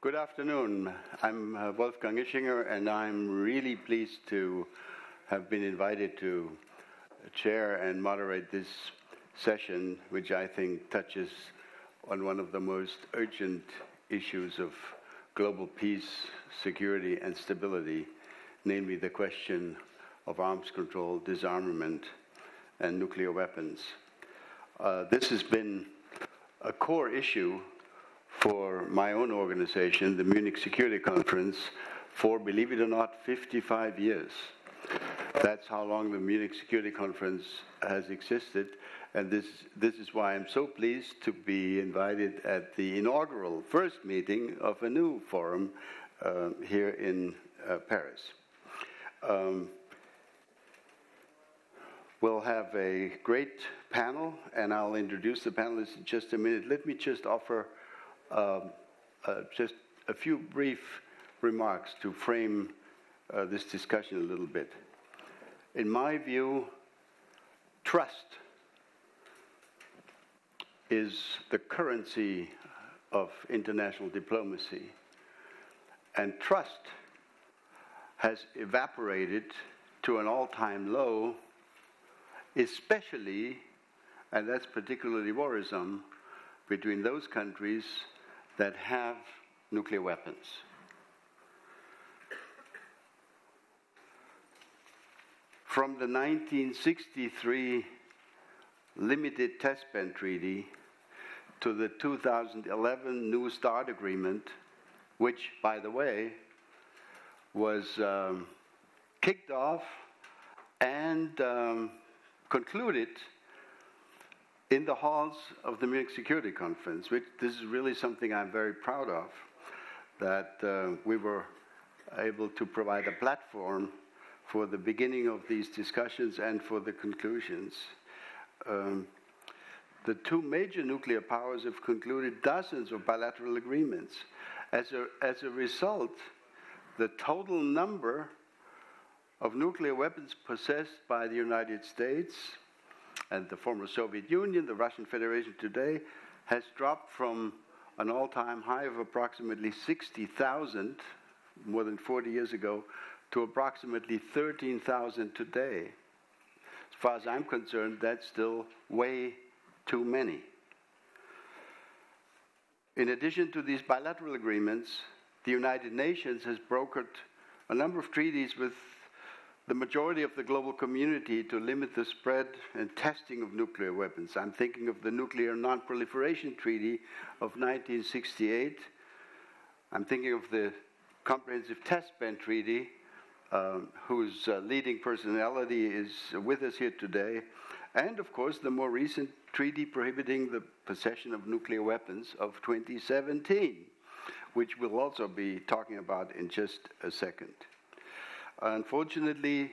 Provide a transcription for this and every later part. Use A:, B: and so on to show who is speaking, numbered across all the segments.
A: Good afternoon. I'm Wolfgang ISCHINGER, and I'm really pleased to have been invited to chair and moderate this session, which I think touches on one of the most urgent issues of global peace, security, and stability, namely the question of arms control, disarmament, and nuclear weapons. This has been a core issue for my own organization, the Munich Security Conference, for, believe it or not, 55 years. That's how long the Munich Security Conference has existed, and this is why I'm so pleased to be invited at the inaugural first meeting of a new forum here in Paris. We'll have a great panel, and I'll introduce the panelists in just a minute. Let me just offer just a few brief remarks to frame this discussion a little bit. In my view, trust is the currency of international diplomacy, and trust has evaporated to an all-time low, especially, and that's particularly worrisome, between those countries that have nuclear weapons. From the 1963 Limited Test Ban Treaty to the 2011 New START Agreement, which, by the way, was kicked off and concluded in the halls of the Munich Security Conference, which this is really something I'm very proud of, that we were able to provide a platform for the beginning of these discussions and for the conclusions. The two major nuclear powers have concluded dozens of bilateral agreements. As a result, the total number of nuclear weapons possessed by the United States and the former Soviet Union, the Russian Federation today, has dropped from an all-time high of approximately 60,000 more than 40 years ago to approximately 13,000 today. As far as I'm concerned, that's still way too many. In addition to these bilateral agreements, the United Nations has brokered a number of treaties with the majority of the global community to limit the spread and testing of nuclear weapons. I'm thinking of the Nuclear Non-Proliferation Treaty of 1968. I'm thinking of the Comprehensive Test Ban Treaty, whose leading personality is with us here today, and of course the more recent treaty prohibiting the possession of nuclear weapons of 2017, which we'll also be talking about in just a second. Unfortunately,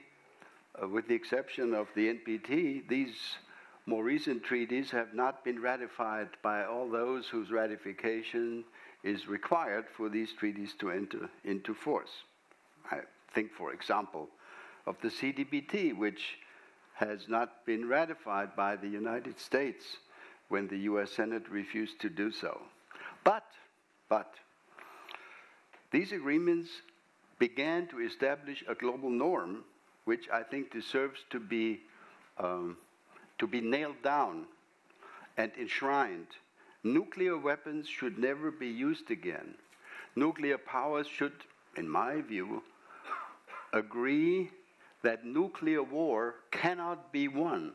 A: with the exception of the NPT, these more recent treaties have not been ratified by all those whose ratification is required for these treaties to enter into force. I think, for example, of the CTBT, which has not been ratified by the United States when the US Senate refused to do so. But these agreements began to establish a global norm, which I think deserves to be nailed down and enshrined. Nuclear weapons should never be used again. Nuclear powers should, in my view, agree that nuclear war cannot be won,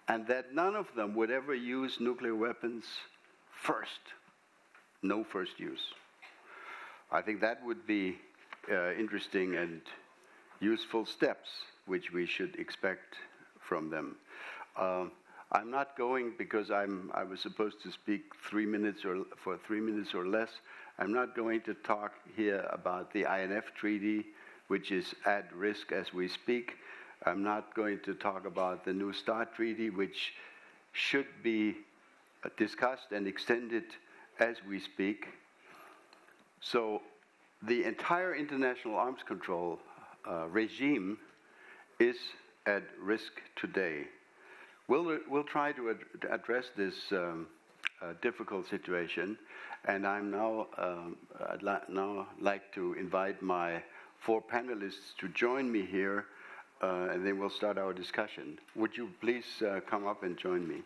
A: and that none of them would ever use nuclear weapons first. No first use. I think that would be interesting and useful steps which we should expect from them. I'm not going, because I was supposed to speak 3 minutes for 3 minutes or less. I'm not going to talk here about the INF Treaty, which is at risk as we speak. I'm not going to talk about the New START Treaty, which should be discussed and extended as we speak. So the entire international arms control regime is at risk today. We'll try to address this difficult situation, And I'm now, I'd now like to invite my 4 panelists to join me here, and then we'll start our discussion. Would you please come up and join me?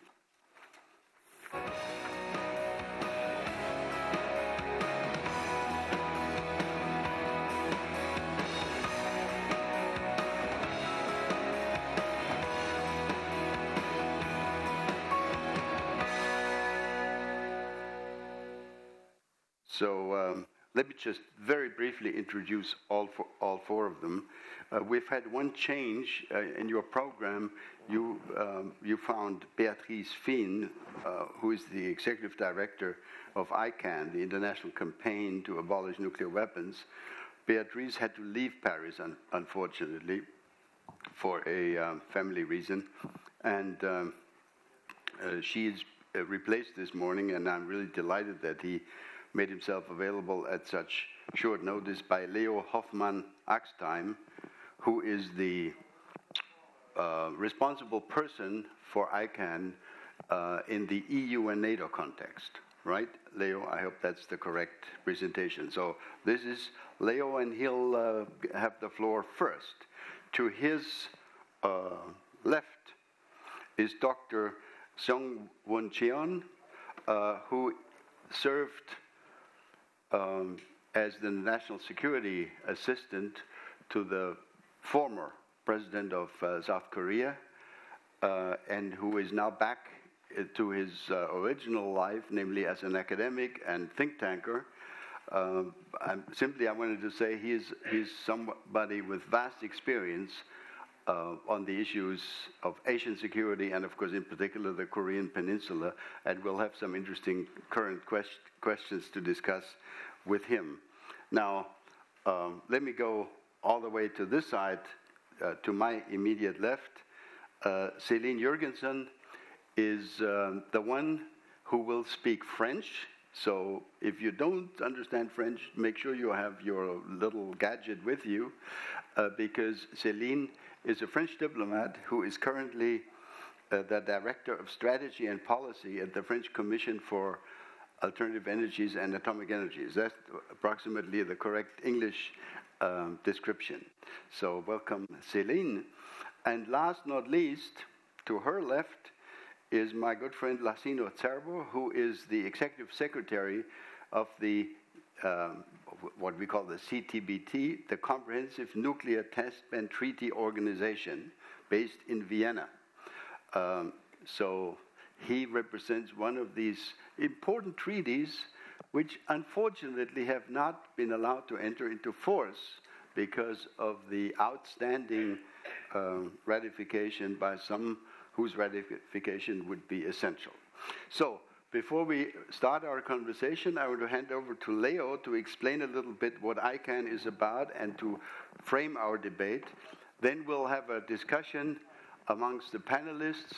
A: So let me just very briefly introduce all 4 of them. We've had one change in your program. You found Beatrice Whun, who is the executive director of ICAN, the International Campaign to Abolish Nuclear Weapons. Beatrice had to leave Paris, unfortunately, for a family reason, and she is replaced this morning, and I'm really delighted that he made himself available at such short notice by Leo HOFFMANN-AXTHELM, who is the responsible person for ICAN in the EU and NATO context. Right, Leo? I hope that's the correct presentation. So this is Leo, and he'll have the floor first. To his left is Dr. Seong CHEON, who served as the National Security Assistant to the former president of South Korea, and who is now back to his original life, namely as an academic and think tanker. I wanted to say he's somebody with vast experience on the issues of Asian security and, of course, in particular, the Korean Peninsula, and we'll have some interesting current questions to discuss with him. Now, let me go all the way to this side, to my immediate left. Céline JURGENSEN is the one who will speak French. So if you don't understand French, make sure you have your little gadget with you, because Céline is a French diplomat who is currently the Director of Strategy and Policy at the French Commission for Alternative Energies and Atomic Energies. That's approximately the correct English description. So welcome, Céline. And last not least, to her left is my good friend Lassina, who is the Executive Secretary of the what we call the CTBT, the Comprehensive Nuclear Test Ban Treaty Organization, based in Vienna. So he represents one of these important treaties which unfortunately have not been allowed to enter into force because of the outstanding ratification by some whose ratification would be essential. So before we start our conversation, I want to hand over to Leo to explain a little bit what ICAN is about and to frame our debate. Then we'll have a discussion amongst the panelists.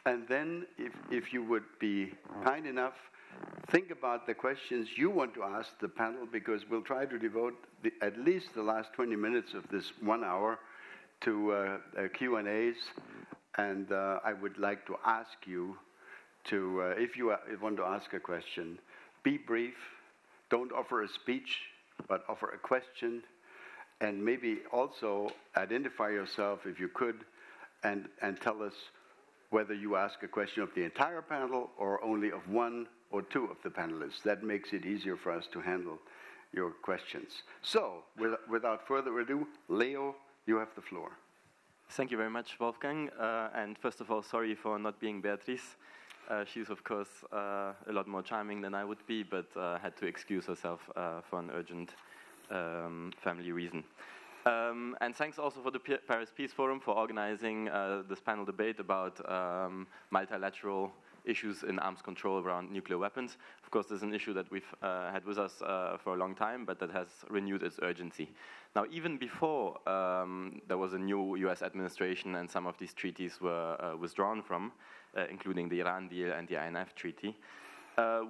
A: And then, if you would be kind enough, think about the questions you want to ask the panel, because we'll try to devote at least the last 20 minutes of this 1 hour to Q&As. And I would like to ask you to, if you want to ask a question, be brief. Don't offer a speech, but offer a question. And maybe also identify yourself, if you could, and tell us whether you ask a question of the entire panel or only of 1 or 2 of the panelists. That makes it easier for us to handle your questions. So, without further ado, Leo, you have the floor.
B: Thank you very much, Wolfgang. And first of all, sorry for not being Beatrice. She's, of course, a lot more charming than I would be, but had to excuse herself for an urgent family reason. And thanks also for the Paris Peace Forum for organizing this panel debate about multilateral issues in arms control around nuclear weapons. Of course, this is an issue that we've had with us for a long time, but that has renewed its urgency. Now, even before there was a new US administration and some of these treaties were withdrawn from, including the Iran deal and the INF treaty,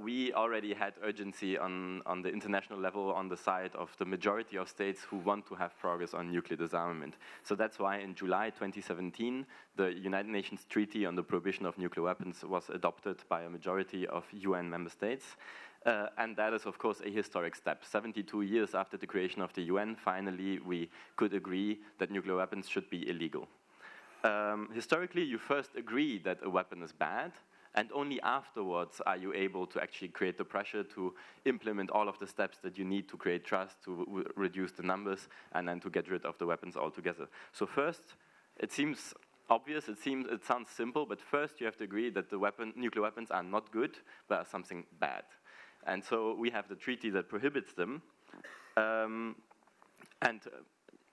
B: we already had urgency on the international level on the side of the majority of states who want to have progress on nuclear disarmament. So that's why in July 2017, the United Nations Treaty on the Prohibition of Nuclear Weapons was adopted by a majority of UN member states. And that is, of course, a historic step. 72 years after the creation of the UN, finally, we could agree that nuclear weapons should be illegal. Historically, you first agree that a weapon is bad, and only afterwards are you able to actually create the pressure to implement all of the steps that you need to create trust, to reduce the numbers, and then to get rid of the weapons altogether. So first, it seems obvious, it sounds simple, but first you have to agree that the nuclear weapons are not good, but are something bad. And so we have the treaty that prohibits them, and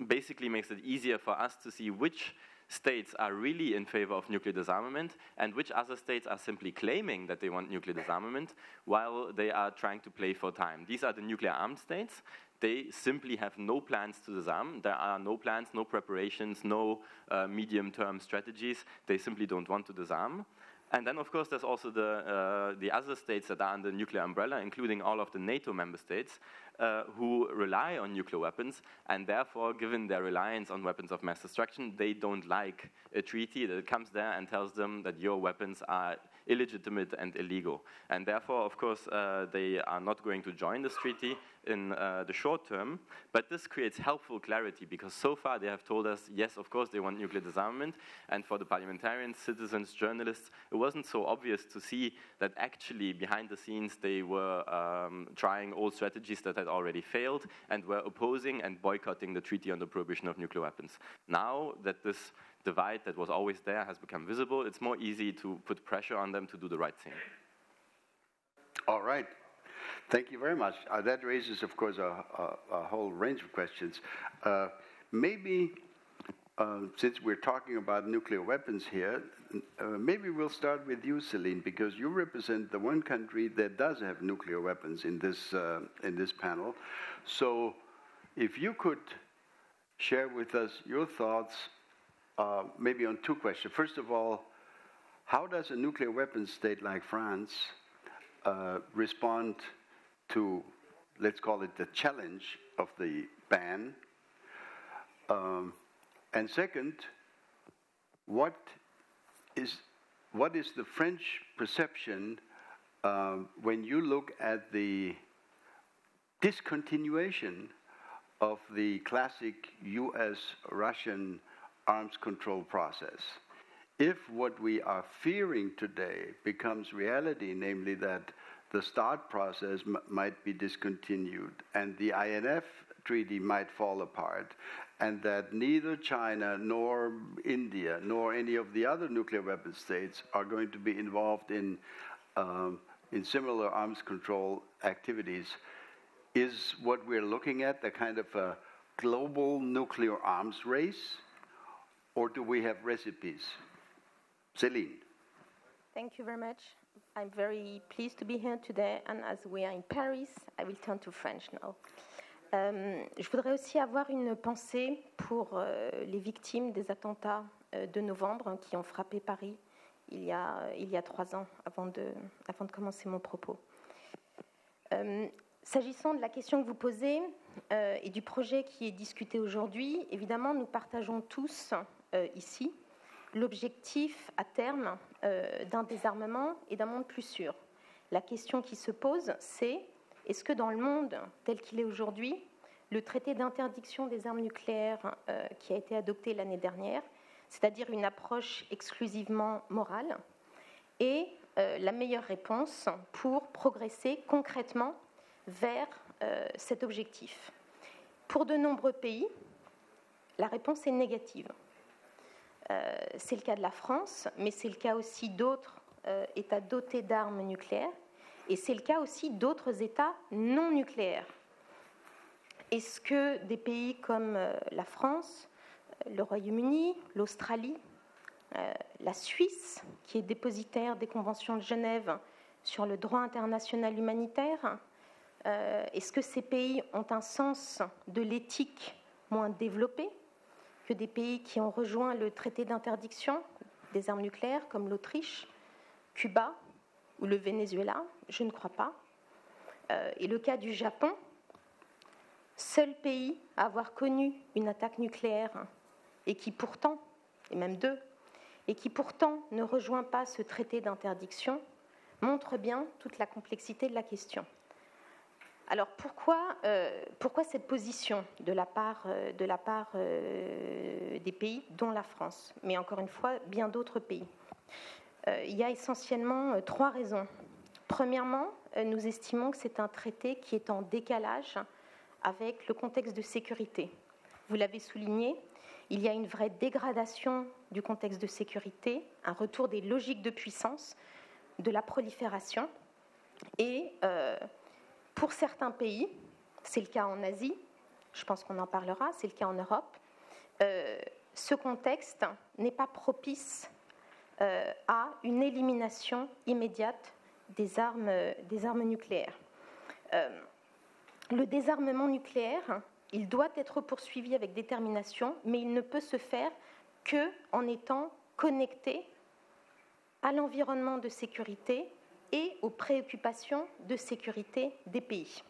B: basically makes it easier for us to see which states are really in favor of nuclear disarmament and which other states are simply claiming that they want nuclear disarmament while they are trying to play for time. These are the nuclear armed states. They simply have no plans to disarm. There are no plans, no preparations, no medium-term strategies. They simply don't want to disarm. And then, of course, there's also the other states that are under nuclear umbrella, including all of the NATO member states, who rely on nuclear weapons, and therefore, given their reliance on weapons of mass destruction, they don't like a treaty that comes there and tells them that your weapons are illegitimate and illegal. And therefore, of course, they are not going to join this treaty in the short term, but this creates helpful clarity, because so far they have told us, yes, of course, they want nuclear disarmament, and for the parliamentarians, citizens, journalists, it wasn't so obvious to see that actually behind the scenes they were trying old strategies that had already failed and were opposing and boycotting the treaty on the prohibition of nuclear weapons. Now that this divide that was always there has become visible, it's more easy to put pressure on them to do the right thing.
A: All right. Thank you very much. That raises, of course, a whole range of questions. Maybe, since we're talking about nuclear weapons here, maybe we'll start with you, Céline, because you represent the one country that does have nuclear weapons in this panel. So if you could share with us your thoughts maybe on two questions. First of all, how does a nuclear weapons state like France respond to, let's call it, the challenge of the ban? And second, what is the French perception when you look at the discontinuation of the classic US-Russian arms control process? If what we are fearing today becomes reality, namely that the START process might be discontinued and the INF treaty might fall apart, and that neither China nor India nor any of the other nuclear weapon states are going to be involved in similar arms control activities, is what we're looking at a kind of a global nuclear arms race, or do we have recipes? Céline.
C: Thank you very much. I'm very pleased to be here today, and as we are in Paris, I will turn to French now. Je voudrais aussi avoir une pensée pour les victimes des attentats de novembre qui ont frappé Paris il y a 3 ans, avant de commencer mon propos. S'agissant de la question que vous posez et du projet qui est discuté aujourd'hui, évidemment, nous partageons tous ici l'objectif à terme d'un désarmement et d'un monde plus sûr. La question qui se pose, c'est: est-ce que dans le monde tel qu'il est aujourd'hui, le traité d'interdiction des armes nucléaires qui a été adopté l'année dernière, c'est-à-dire une approche exclusivement morale, est la meilleure réponse pour progresser concrètement vers cet objectif? Pour de nombreux pays, la réponse est négative. C'est le cas de la France, mais c'est le cas aussi d'autres États dotés d'armes nucléaires, et c'est le cas aussi d'autres États non nucléaires. Est-ce que des pays comme la France, le Royaume-Uni, l'Australie, la Suisse, qui est dépositaire des conventions de Genève sur le droit international humanitaire, est-ce que ces pays ont un sens de l'éthique moins développé que des pays qui ont rejoint le traité d'interdiction des armes nucléaires, comme l'Autriche, Cuba ou le Venezuela? Je ne crois pas. Et le cas du Japon, seul pays à avoir connu une attaque nucléaire, et qui pourtant, et même 2, et qui pourtant ne rejoint pas ce traité d'interdiction, montre bien toute la complexité de la question. Alors pourquoi cette position de la part des pays, dont la France, mais encore une fois, bien d'autres pays? Il y a essentiellement 3 raisons. Premièrement, nous estimons que c'est un traité qui est en décalage avec le contexte de sécurité. Vous l'avez souligné, il y a une vraie dégradation du contexte de sécurité, un retour des logiques de puissance, de la prolifération. Et pour certains pays, c'est le cas en Asie, je pense qu'on en parlera, c'est le cas en Europe, ce contexte n'est pas propice à une élimination immédiate des armes nucléaires. Le désarmement nucléaire, il doit être poursuivi avec détermination, mais il ne peut se faire qu'en étant connecté à l'environnement de sécurité et aux préoccupations de sécurité des pays.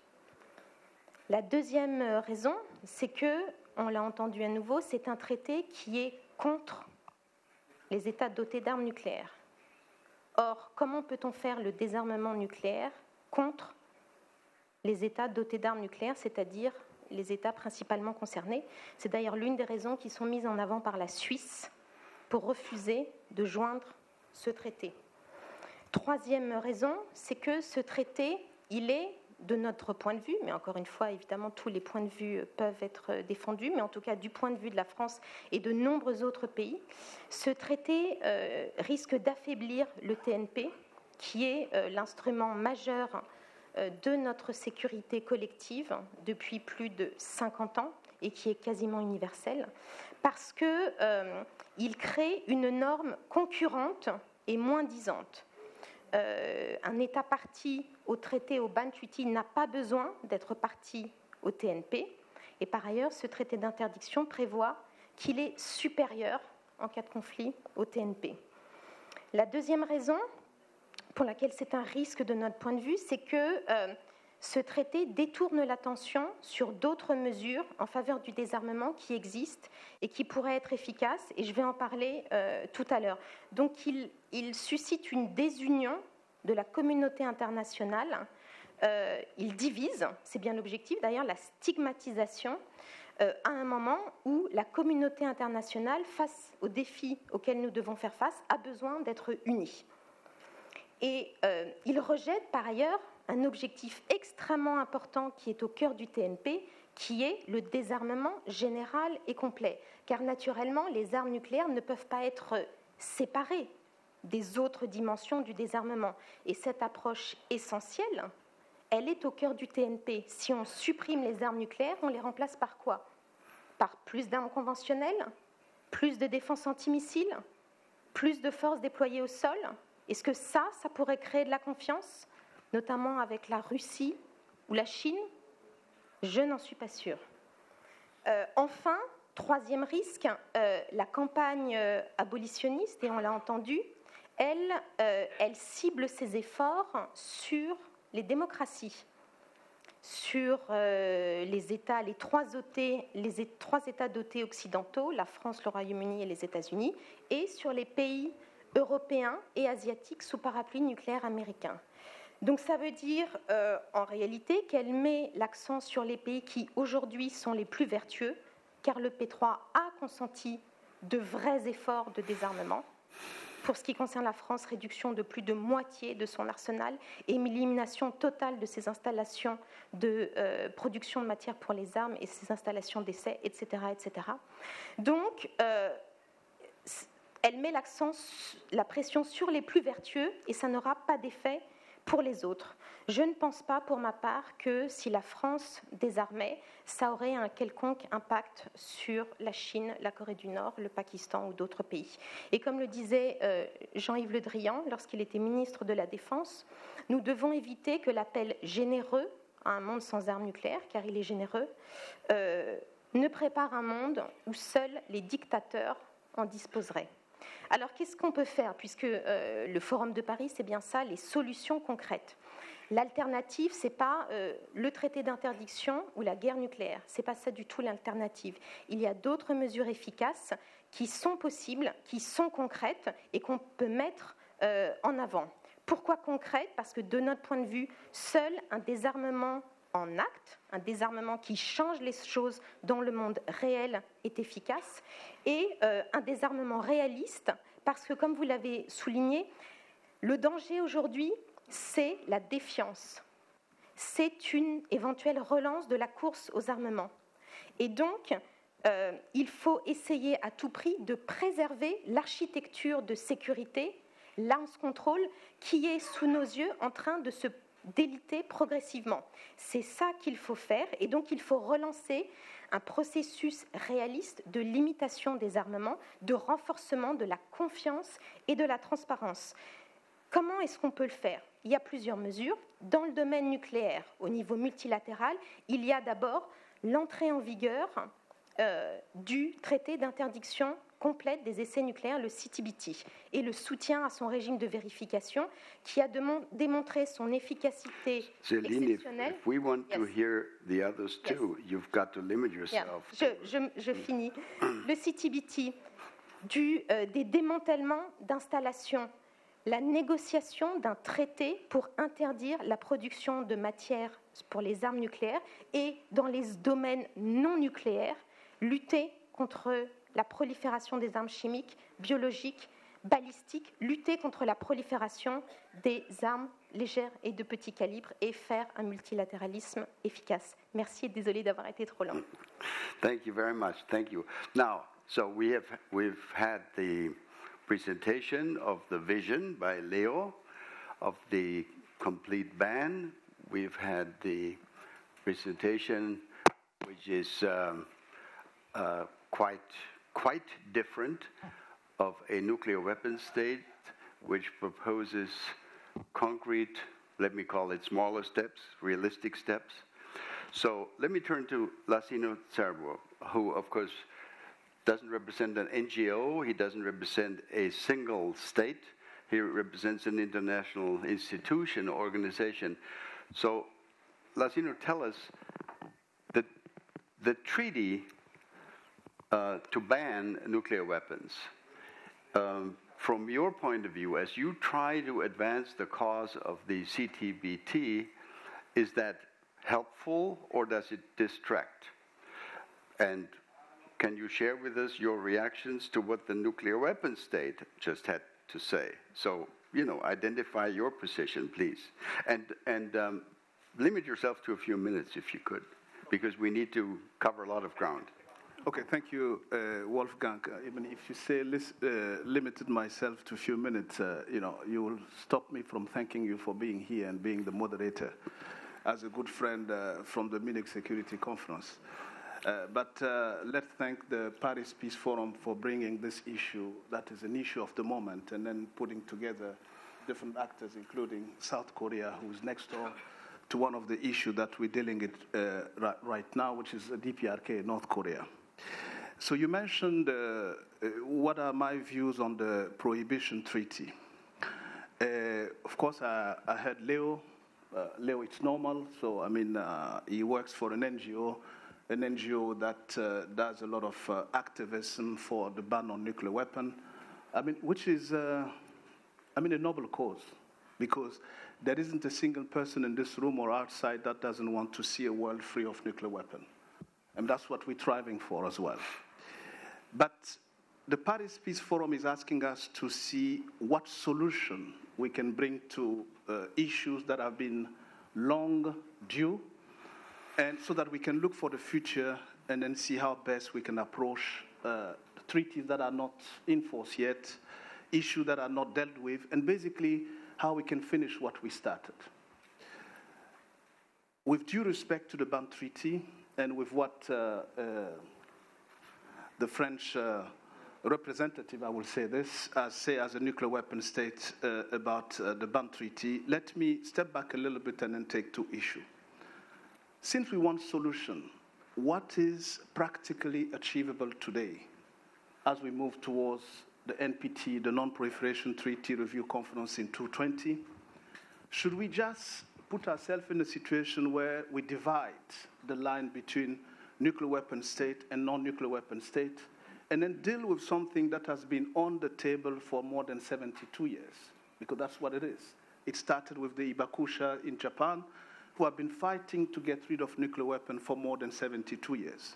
C: La deuxième raison, c'est que, on l'a entendu à nouveau, c'est un traité qui est contre les États dotés d'armes nucléaires. Or, comment peut-on faire le désarmement nucléaire contre les États dotés d'armes nucléaires, c'est-à-dire les États principalement concernés? C'est d'ailleurs l'une des raisons qui sont mises en avant par la Suisse pour refuser de joindre ce traité. Troisième raison, c'est que ce traité, il est, de notre point de vue, mais encore une fois, évidemment, tous les points de vue peuvent être défendus, mais en tout cas, du point de vue de la France et de nombreux autres pays, ce traité risque d'affaiblir le TNP, qui est l'instrument majeur de notre sécurité collective depuis plus de 50 ans et qui est quasiment universel, parce qu'il crée une norme concurrente et moins-disante. Un État parti au traité au ban treaty n'a pas besoin d'être parti au TNP, et par ailleurs, ce traité d'interdiction prévoit qu'il est supérieur en cas de conflit au TNP. La deuxième raison pour laquelle c'est un risque de notre point de vue, c'est que ce traité détourne l'attention sur d'autres mesures en faveur du désarmement qui existent et qui pourraient être efficaces, et je vais en parler tout à l'heure. Donc il suscite une désunion de la communauté internationale, il divise, c'est bien l'objectif d'ailleurs, la stigmatisation à un moment où la communauté internationale, face aux défis auxquels nous devons faire face, a besoin d'être unie. Et il rejette par ailleurs un objectif extrêmement important qui est au cœur du TNP, qui est le désarmement général et complet. Car naturellement, les armes nucléaires ne peuvent pas être séparées des autres dimensions du désarmement. Et cette approche essentielle, elle est au cœur du TNP. Si on supprime les armes nucléaires, on les remplace par quoi? Par plus d'armes conventionnelles, plus de défense antimissiles, plus de forces déployées au sol. Est-ce que ça pourrait créer de la confiance, notamment avec la Russie ou la Chine? Je n'en suis pas sûre. Enfin, troisième risque, la campagne abolitionniste, et on l'a entendu, elle cible ses efforts sur les démocraties, sur les trois États dotés occidentaux, la France, le Royaume-Uni et les États-Unis, et sur les pays européens et asiatiques sous parapluie nucléaire américain. Donc ça veut dire en réalité qu'elle met l'accent sur les pays qui aujourd'hui sont les plus vertueux, car le P3 a consenti de vrais efforts de désarmement. Pour ce qui concerne la France, réduction de plus de moitié de son arsenal et élimination totale de ses installations de production de matière pour les armes et ses installations d'essai, etc., etc. Donc, elle met la pression sur les plus vertueux et ça n'aura pas d'effet pour les autres. Je ne pense pas, pour ma part, que si la France désarmait, ça aurait un quelconque impact sur la Chine, la Corée du Nord, le Pakistan ou d'autres pays. Et comme le disait Jean-Yves Le Drian lorsqu'il était ministre de la Défense, nous devons éviter que l'appel généreux à un monde sans armes nucléaires, car il est généreux, ne prépare un monde où seuls les dictateurs en disposeraient. Alors, qu'est-ce qu'on peut faire, puisque le Forum de Paris, c'est bien ça, les solutions concrètes. L'alternative, ce n'est pas le traité d'interdiction ou la guerre nucléaire. Ce n'est pas ça du tout l'alternative. Il y a d'autres mesures efficaces qui sont possibles, qui sont concrètes et qu'on peut mettre en avant. Pourquoi concrètes? Parce que de notre point de vue, seul un désarmement en acte, un désarmement qui change les choses dans le monde réel est efficace, et un désarmement réaliste, parce que, comme vous l'avez souligné, le danger aujourd'hui, c'est la défiance. C'est une éventuelle relance de la course aux armements. Et donc, il faut essayer à tout prix de préserver l'architecture de sécurité, l'arms control, qui est sous nos yeux en train de se déliter progressivement. C'est ça qu'il faut faire, et donc il faut relancer un processus réaliste de limitation des armements, de renforcement de la confiance et de la transparence. Comment est-ce qu'on peut le faire? Il y a plusieurs mesures. Dans le domaine nucléaire, au niveau multilatéral, il y a d'abord l'entrée en vigueur du traité d'interdiction complète des essais nucléaires, le CTBT, et le soutien à son régime de vérification qui a démontré son efficacité
A: Céline,
C: exceptionnelle.
A: if we want to hear the others too, you've got to limit yourself.
C: Je finis. Le CTBT, des démantèlements d'installations, la négociation d'un traité pour interdire la production de matières pour les armes nucléaires, et dans les domaines non nucléaires, lutter contre la prolifération des armes chimiques, biologiques, balistiques, lutter contre la prolifération des armes légères et de petit calibre, et faire un multilatéralisme efficace. Merci et désolé d'avoir été trop long.
A: Thank you very much. Thank you. Now, so we've had the presentation of the vision by Leo of the complete ban. We've had the presentation, which is quite different, of a nuclear weapons state, which proposes concrete, let me call it smaller steps, realistic steps. So let me turn to Lassina, who, of course, doesn't represent an NGO, he doesn't represent a single state, he represents an international institution, organization. So, Lassina, tell us that the treaty to ban nuclear weapons, from your point of view, as you try to advance the cause of the CTBT, is that helpful or does it distract? And can you share with us your reactions to what the nuclear weapons state just had to say? So, identify your position, please. And limit yourself to a few minutes if you could, because we need to cover a lot of ground.
D: Okay, thank you, Wolfgang. Even if you say limited myself to a few minutes, you will stop me from thanking you for being here and being the moderator as a good friend from the Munich Security Conference. But let's thank the Paris Peace Forum for bringing this issue that is an issue of the moment, and then putting together different actors, including South Korea, who's next door to one of the issues that we're dealing with right now, which is DPRK, North Korea. So you mentioned what are my views on the Prohibition Treaty. Of course, I heard Leo. Leo, it's normal. So, he works for an NGO that does a lot of activism for the ban on nuclear weapons, which is, a noble cause, because there isn't a single person in this room or outside that doesn't want to see a world free of nuclear weapons. And that's what we're striving for as well. But the Paris Peace Forum is asking us to see what solution we can bring to issues that have been long due, and so that we can look for the future and then see how best we can approach treaties that are not in force yet, issues that are not dealt with, and basically how we can finish what we started. With due respect to the ban treaty, and with what the French representative, I will say this, say as a nuclear weapon state about the ban treaty, let me step back a little bit and then take two issues. Since we want solution, what is practically achievable today as we move towards the NPT, the Non-Proliferation Treaty Review Conference in 2020? Should we just put ourselves in a situation where we divide the line between nuclear weapon state and non-nuclear weapon state, and then deal with something that has been on the table for more than 72 years? Because that's what it is. It started with the Ibakusha in Japan, who have been fighting to get rid of nuclear weapons for more than 72 years.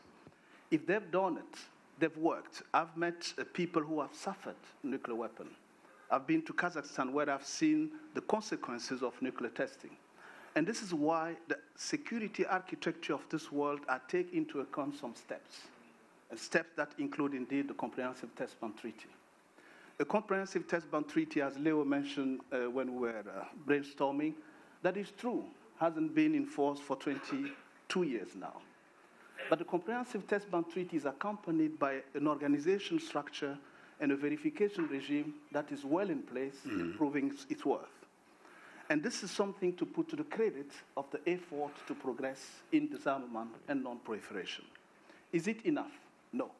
D: If they've done it, they've worked. I've met people who have suffered nuclear weapons. I've been to Kazakhstan where I've seen the consequences of nuclear testing. And this is why the security architecture of this world are take into account some steps, and steps that include indeed the Comprehensive Test Ban Treaty. A Comprehensive Test Ban Treaty, as Leo mentioned when we were brainstorming, that is true, hasn't been enforced for 22 years now. But the Comprehensive Test Ban Treaty is accompanied by an organization structure and a verification regime that is well in place, proving its worth. And this is something to put to the credit of the effort to progress in disarmament and non-proliferation. Is it enough? No.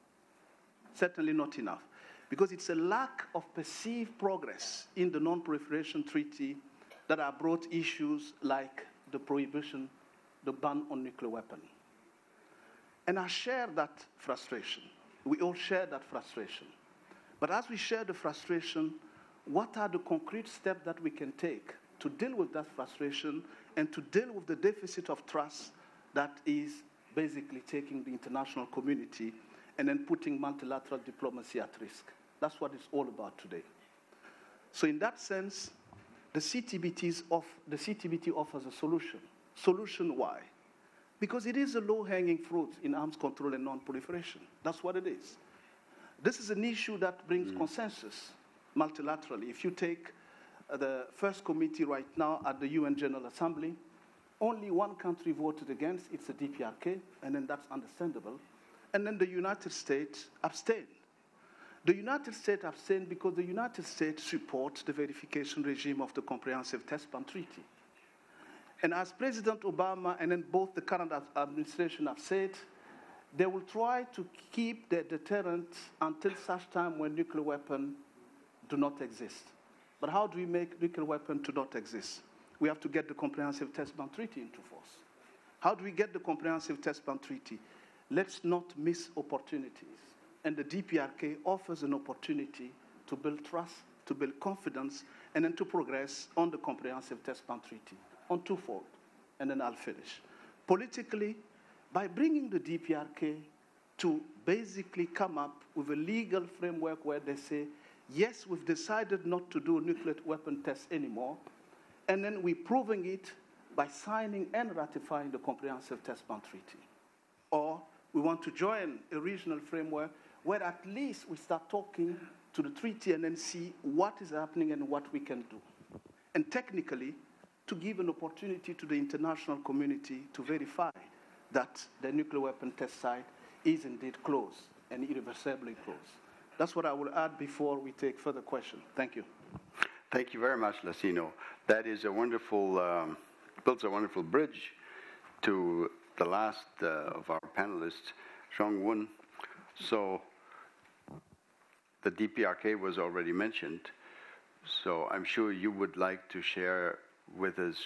D: Certainly not enough. Because it's a lack of perceived progress in the non-proliferation treaty that have brought issues like the prohibition, the ban on nuclear weapons. And I share that frustration. We all share that frustration. But as we share the frustration, what are the concrete steps that we can take to deal with that frustration and to deal with the deficit of trust that is basically taking the international community and then putting multilateral diplomacy at risk? That's what it's all about today. So in that sense, the CTBT offers a solution. Solution why? Because it is a low-hanging fruit in arms control and non-proliferation. That's what it is. This is an issue that brings consensus multilaterally. If you take the first committee right now at the UN General Assembly, only one country voted against, it's the DPRK, and then that's understandable. And then the United States abstained. The United States abstained because the United States supports the verification regime of the Comprehensive Test Ban Treaty. And as President Obama and then both the current administration have said, they will try to keep their deterrent until such time when nuclear weapons do not exist. But how do we make nuclear weapons to not exist? We have to get the Comprehensive Test Ban Treaty into force. How do we get the Comprehensive Test Ban Treaty? Let's not miss opportunities. And the DPRK offers an opportunity to build trust, to build confidence, and then to progress on the Comprehensive Test Ban Treaty on twofold. And then I'll finish. Politically, by bringing the DPRK to basically come up with a legal framework where they say, yes, we've decided not to do nuclear weapon tests anymore, and then we're proving it by signing and ratifying the Comprehensive Test Ban Treaty. Or we want to join a regional framework where at least we start talking to the treaty and then see what is happening and what we can do. And technically, to give an opportunity to the international community to verify that the nuclear weapon test site is indeed closed and irreversibly closed. That's what I will add before we take further questions. Thank you.
A: Thank you very much, Lassina. That is a wonderful, builds a wonderful bridge to the last of our panelists, Seong. So the DPRK was already mentioned, so I'm sure you would like to share with us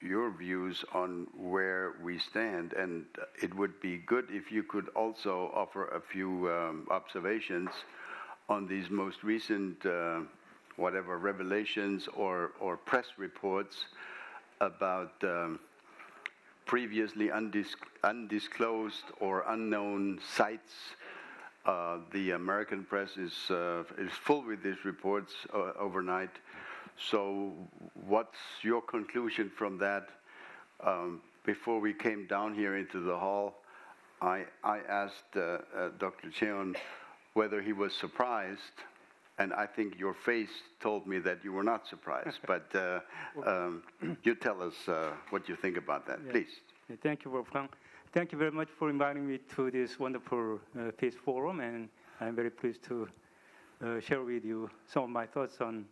A: your views on where we stand, and it would be good if you could also offer a few observations on these most recent revelations or press reports about previously undisclosed or unknown sites. The American press is full with these reports overnight. So what's your conclusion from that? Before we came down here into the hall, I asked Dr. CHEON whether he was surprised, and I think your face told me that you were not surprised. But you tell us what you think about that, please.
E: Thank you, Wolfgang. Thank you very much for inviting me to this wonderful peace forum, and I'm very pleased to share with you some of my thoughts on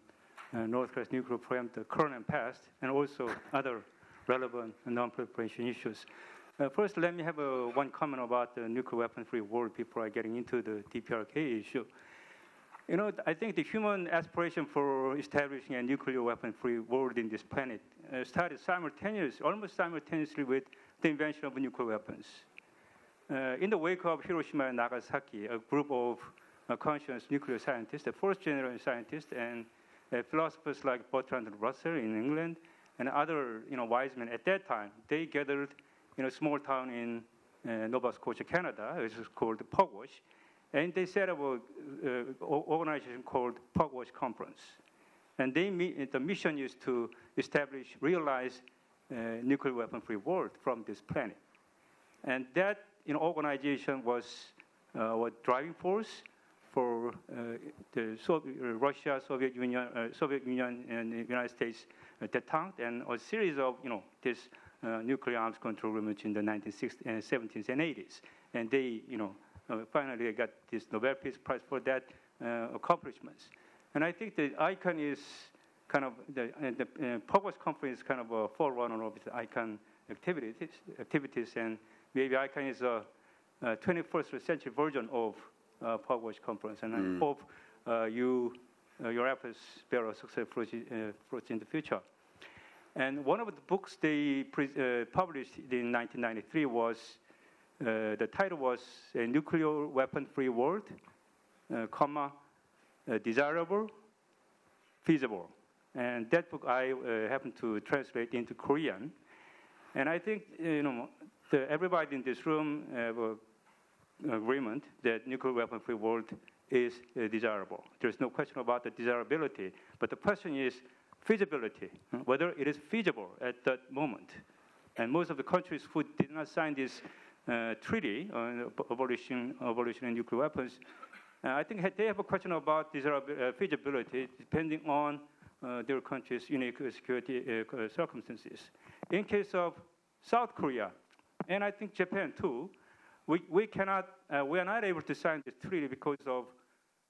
E: North Korea's nuclear program, the current and past, and also other relevant non-proliferation issues. First, let me have one comment about the nuclear weapon-free world before I getting into the DPRK issue. You know, I think the human aspiration for establishing a nuclear weapon-free world in this planet started almost simultaneously with the invention of nuclear weapons. In the wake of Hiroshima and Nagasaki, a group of conscious nuclear scientists, the first generation scientists, and philosophers like Bertrand Russell in England, and other wise men at that time, they gathered in a small town in Nova Scotia, Canada, which is called Pugwash, and they set up an organization called Pugwash Conference. And the mission is to realize nuclear weapon-free world from this planet. And that organization was what driving force for the Russia, Soviet Union, and the United States detente, and a series of this nuclear arms control movement in the 1960s, 70s, and 80s. And they finally got this Nobel Peace Prize for that accomplishments. And I think the ICAN is kind of the Pugwash Conference is kind of a forerunner of the ICAN activities, and maybe ICAN is a 21st century version of Pugwash Conference. And I hope your efforts bear a successful fruit in the future. And one of the books they published in 1993 was the title was "A Nuclear Weapon-Free World, Desirable, Feasible." And that book I happened to translate into Korean. And I think everybody in this room have an agreement that nuclear weapon-free world is desirable. There's no question about the desirability, but the question is feasibility, whether it is feasible at that moment. And most of the countries who did not sign this treaty on abolition of nuclear weapons, I think they have a question about feasibility depending on their country's unique security circumstances. In case of South Korea, and I think Japan too, we are not able to sign this treaty because of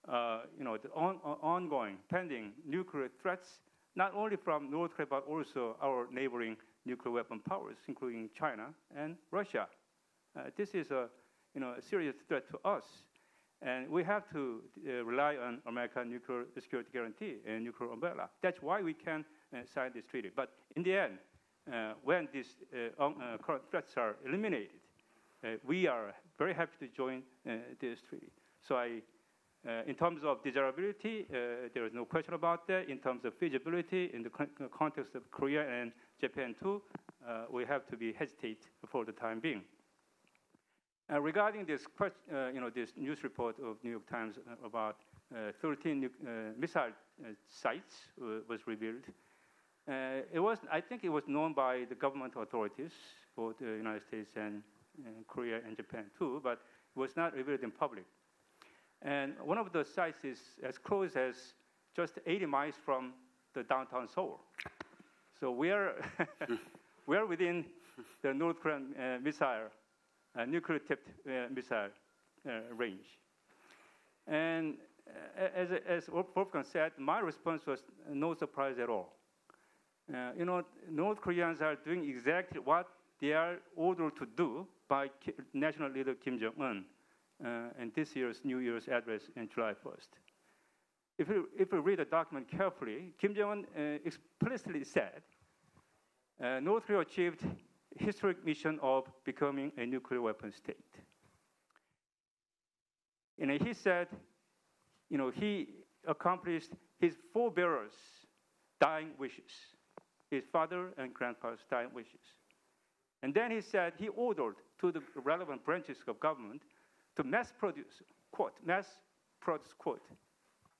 E: the ongoing pending nuclear threats, not only from North Korea but also our neighboring nuclear weapon powers, including China and Russia. This is a serious threat to us. And we have to rely on American nuclear security guarantee and nuclear umbrella. That's why we can sign this treaty. But in the end, when these current threats are eliminated, we are very happy to join this treaty. So in terms of desirability, there is no question about that. In terms of feasibility, in the context of Korea and Japan too, we have to be hesitate for the time being. Regarding this this news report of New York Times about 13 missile sites was revealed. I think it was known by the government authorities, both the United States and Korea and Japan too, but it was not revealed in public. And one of the sites is as close as just 80 miles from the downtown Seoul. So we are within the North Korean nuclear-tipped missile range. And as Wolfgang said, my response was no surprise at all. North Koreans are doing exactly what they are ordered to do by national leader Kim Jong-un in this year's New Year's address on July 1st. If you read the document carefully, Kim Jong-un explicitly said North Korea achieved historic mission of becoming a nuclear weapon state. And he said, he accomplished his forebearers' dying wishes, his father and grandfather's dying wishes. And then he said he ordered to the relevant branches of government to mass produce, quote,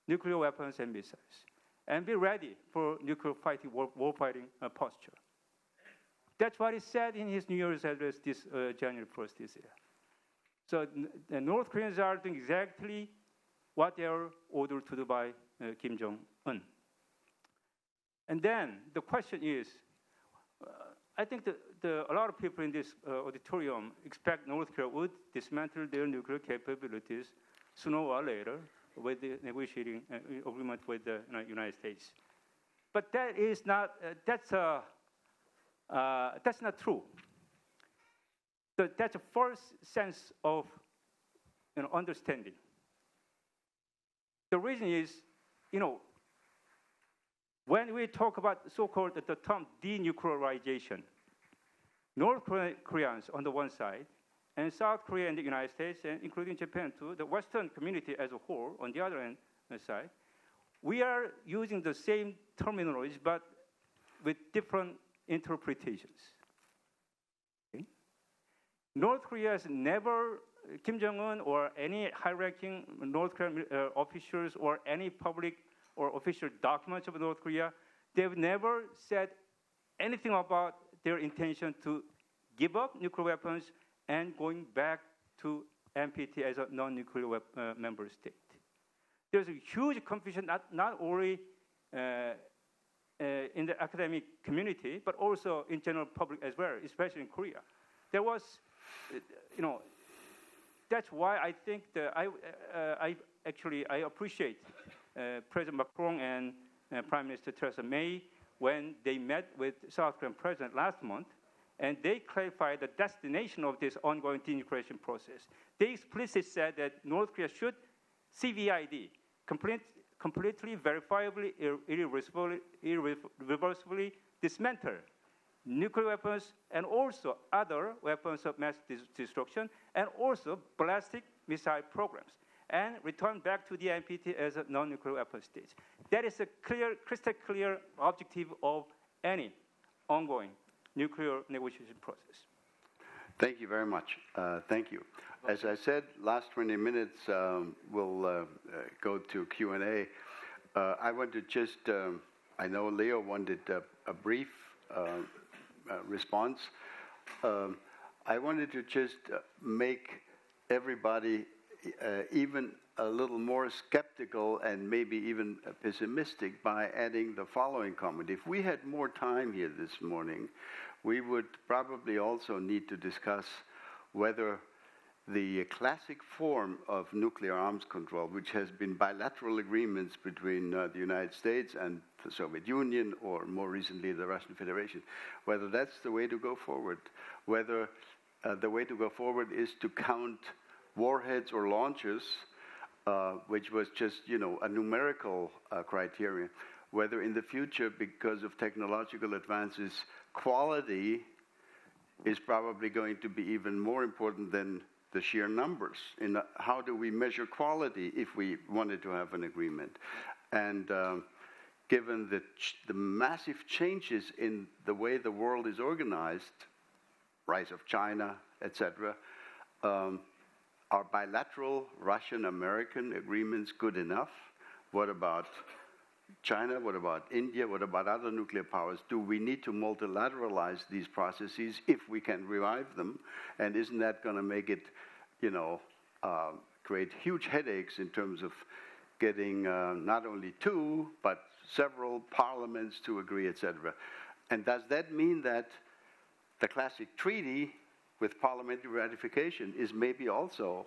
E: nuclear weapons and missiles, and be ready for nuclear fighting, war-fighting posture. That's what he said in his New Year's address this January 1st this year. So the North Koreans are doing exactly what they are ordered to do by Kim Jong-un. And then the question is, I think a lot of people in this auditorium expect North Korea would dismantle their nuclear capabilities sooner or later with the negotiating agreement with the United States. But that is not, that's not true. That's a false sense of understanding. The reason is, when we talk about so-called the term denuclearization, North Koreans on the one side, and South Korea and the United States, and including Japan too, the Western community as a whole on the other side, we are using the same terminology, but with different interpretations. Okay? North Korea has never, Kim Jong-un or any high-ranking North Korean officials or any public or official documents of North Korea, they've never said anything about their intention to give up nuclear weapons and going back to NPT as a non-nuclear member state. There's a huge confusion, not only in the academic community, but also in general public as well, especially in Korea. There was, that's why I think that I appreciate President Macron and Prime Minister Theresa May when they met with South Korean President last month, and they clarified the destination of this ongoing denuclearization process. They explicitly said that North Korea should CVID, completely verifiably, irreversibly dismantle nuclear weapons and also other weapons of mass destruction and also ballistic missile programs, and return back to the NPT as a non-nuclear weapon state. That is a crystal clear objective of any ongoing nuclear negotiation process.
A: Thank you very much. Thank you. As I said, last 20 minutes we'll go to Q&A. I want to just, I know Leo wanted a brief response. I wanted to just make everybody even a little more skeptical and maybe even pessimistic by adding the following comment. If we had more time here this morning, we would probably also need to discuss whether the classic form of nuclear arms control, which has been bilateral agreements between the United States and the Soviet Union, or more recently the Russian Federation, whether that's the way to go forward, whether the way to go forward is to count warheads or launches, which was just, a numerical criteria, whether in the future, because of technological advances, quality is probably going to be even more important than the sheer numbers. How do we measure quality if we wanted to have an agreement? And given the massive changes in the way the world is organized, rise of China, etc., are bilateral Russian-American agreements good enough? What about China? What about India? What about other nuclear powers? Do we need to multilateralize these processes if we can revive them? And isn't that going to make it, create huge headaches in terms of getting not only two, but several parliaments to agree, etc.? And does that mean that the classic treaty with parliamentary ratification is maybe also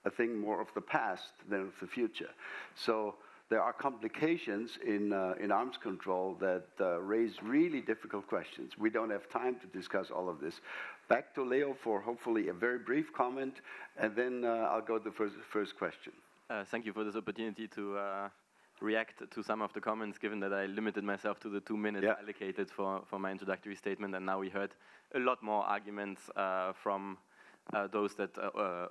A: a thing more of the past than of the future? So there are complications in arms control that raise really difficult questions. We don't have time to discuss all of this. Back to Leo for hopefully a very brief comment, and then I'll go to the first question.
B: Thank you for this opportunity to react to some of the comments, given that I limited myself to the 2 minutes allocated for my introductory statement, and now we heard a lot more arguments from those that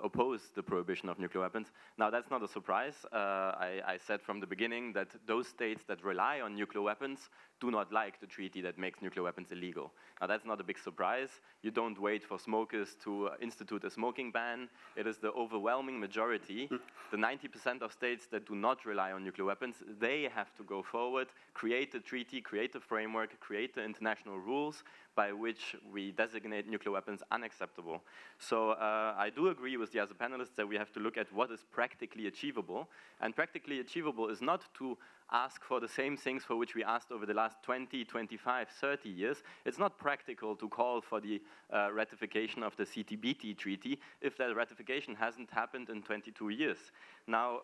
B: oppose the prohibition of nuclear weapons. Now, that's not a surprise. I said from the beginning that those states that rely on nuclear weapons do not like the treaty that makes nuclear weapons illegal. Now, that's not a big surprise. You don't wait for smokers to institute a smoking ban. It is the overwhelming majority, the 90% of states that do not rely on nuclear weapons, they have to go forward, create a treaty, create a framework, create the international rules by which we designate nuclear weapons unacceptable. So I do agree with the other panelists that we have to look at what is practically achievable. And practically achievable is not to ask for the same things for which we asked over the last 20, 25, 30 years. It's not practical to call for the ratification of the CTBT treaty if that ratification hasn't happened in 22 years. Now,